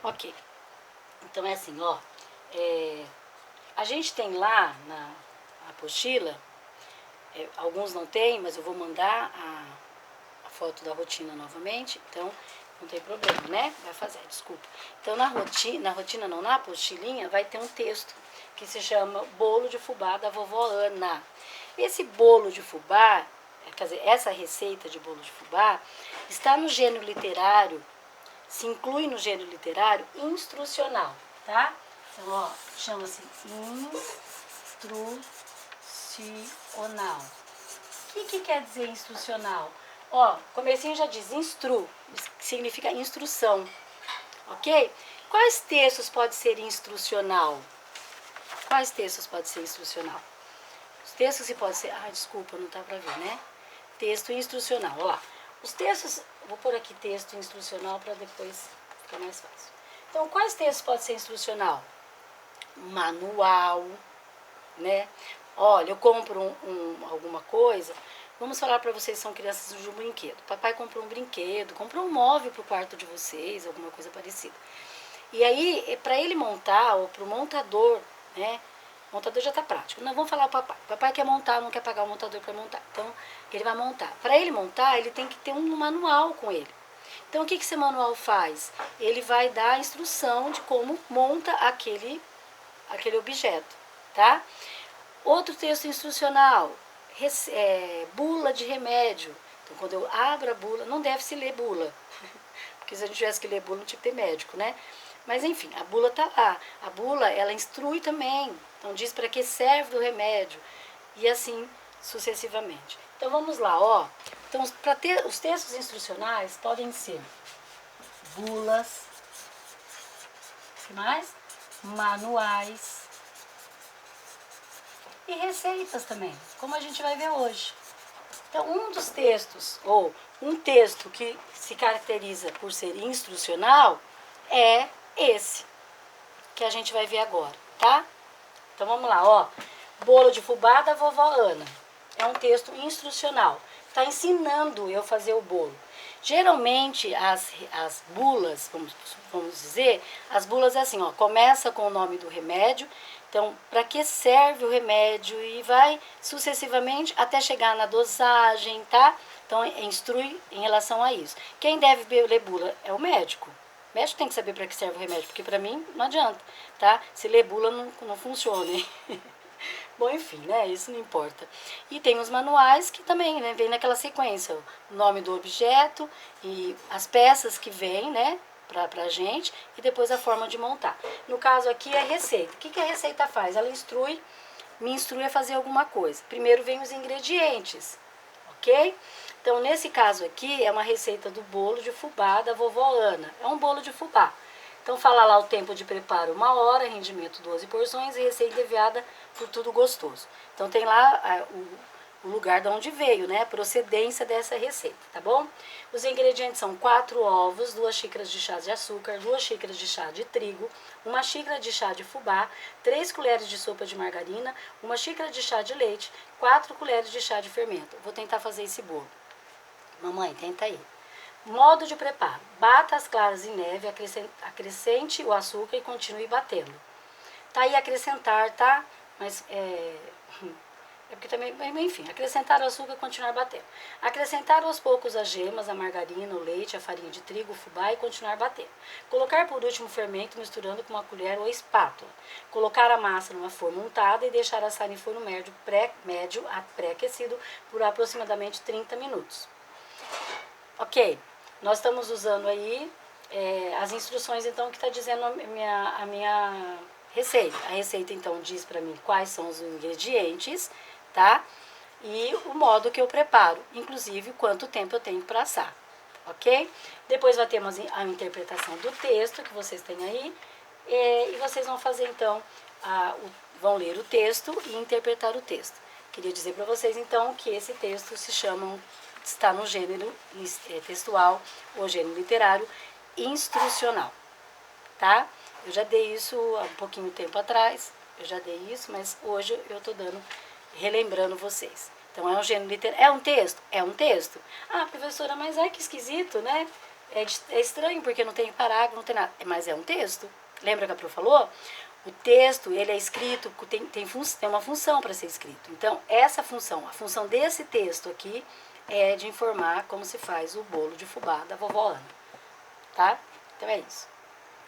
Ok, então é assim, ó, a gente tem lá na apostila, alguns não tem, mas eu vou mandar a foto da rotina novamente, então não tem problema, né? Vai fazer, desculpa. Então na apostilinha vai ter um texto que se chama Bolo de Fubá da Vovó Ana. Esse bolo de fubá, quer dizer, essa receita de bolo de fubá, está no gênero literário, se inclui no gênero literário instrucional, tá? Então, ó, chama-se instrucional. O que quer dizer instrucional? Ó, comecinho já diz instru, que significa instrução, ok? Quais textos pode ser instrucional? Quais textos pode ser instrucional? Os textos que pode ser... Ah, desculpa, não tá pra ver, né? Texto instrucional, ó lá. Os textos... Vou pôr aqui texto instrucional para depois ficar mais fácil. Então, quais textos pode ser instrucional? Manual, né? Olha, eu compro alguma coisa... Vamos falar para vocês que são crianças de um brinquedo. Papai comprou um brinquedo, comprou um móvel para o quarto de vocês, alguma coisa parecida. E aí, para ele montar, ou para o montador, né? O montador já está prático. Não, vamos falar para o papai. Papai quer montar, não quer pagar o montador para montar. Então, ele vai montar. Para ele montar, ele tem que ter um manual com ele. Então, o que esse manual faz? Ele vai dar a instrução de como monta aquele objeto, tá? Outro texto instrucional, bula de remédio. Então, quando eu abro a bula, não deve se ler bula, porque se a gente tivesse que ler bula, não tinha que ter médico, né? Mas, enfim, a bula está lá. A bula, ela instrui também. Então, diz para que serve o remédio. E assim, sucessivamente. Então, vamos lá, ó. Então, para ter os textos instrucionais, podem ser bulas, o que mais? Manuais, e receitas também, como a gente vai ver hoje. Então, um dos textos, ou um texto que se caracteriza por ser instrucional, é esse, que a gente vai ver agora, tá? Então, vamos lá, ó. Bolo de fubá da vovó Ana. É um texto instrucional. Está ensinando eu fazer o bolo. Geralmente, as bulas, vamos dizer, as bulas é assim, ó, começa com o nome do remédio, então, para que serve o remédio e vai sucessivamente até chegar na dosagem, tá? Então, instrui em relação a isso. Quem deve ler bula é o médico. O médico tem que saber para que serve o remédio, porque para mim não adianta, tá? Se ler bula não funciona, hein? Bom, enfim, né? Isso não importa. E tem os manuais que também, né, vem naquela sequência, o nome do objeto e as peças que vêm, né, pra gente, e depois a forma de montar. No caso aqui é receita. O que a receita faz? Ela me instrui a fazer alguma coisa. Primeiro vem os ingredientes, ok? Então, nesse caso aqui, é uma receita do bolo de fubá da vovó Ana. É um bolo de fubá. Então, fala lá o tempo de preparo, 1 hora, rendimento 12 porções e receita enviada por tudo gostoso. Então, tem lá o lugar de onde veio, né? A procedência dessa receita, tá bom? Os ingredientes são 4 ovos, 2 xícaras de chá de açúcar, 2 xícaras de chá de trigo, 1 xícara de chá de fubá, 3 colheres de sopa de margarina, 1 xícara de chá de leite, 4 colheres de chá de fermento. Vou tentar fazer esse bolo. Mamãe, tenta aí. Modo de preparo. Bata as claras em neve, acrescente o açúcar e continue batendo. Tá aí acrescentar, tá? Mas porque também, enfim, acrescentar o açúcar e continuar batendo. Acrescentar aos poucos as gemas, a margarina, o leite, a farinha de trigo, o fubá e continuar batendo. Colocar por último o fermento misturando com uma colher ou espátula. Colocar a massa numa forma untada e deixar assar em forno médio pré-aquecido por aproximadamente 30 minutos. Ok, nós estamos usando aí as instruções, então, que está dizendo a minha receita. A receita, então, diz para mim quais são os ingredientes, tá? E o modo que eu preparo, inclusive quanto tempo eu tenho para assar, ok? Depois vai ter a interpretação do texto que vocês têm aí, e vocês vão fazer, então, vão ler o texto e interpretar o texto. Queria dizer para vocês, então, que esse texto está no gênero textual ou gênero literário instrucional, tá? Eu já dei isso há um pouquinho tempo atrás, eu já dei isso, mas hoje eu estou relembrando vocês. Então, é um gênero literário. É um texto? É um texto. Ah, professora, mas que esquisito, né? É estranho porque não tem parágrafo, não tem nada. Mas é um texto. Lembra que a Pro falou? O texto, ele é escrito, tem uma função para ser escrito. Então, essa função, a função desse texto aqui é de informar como se faz o bolo de fubá da vovó Ana. Tá? Então é isso.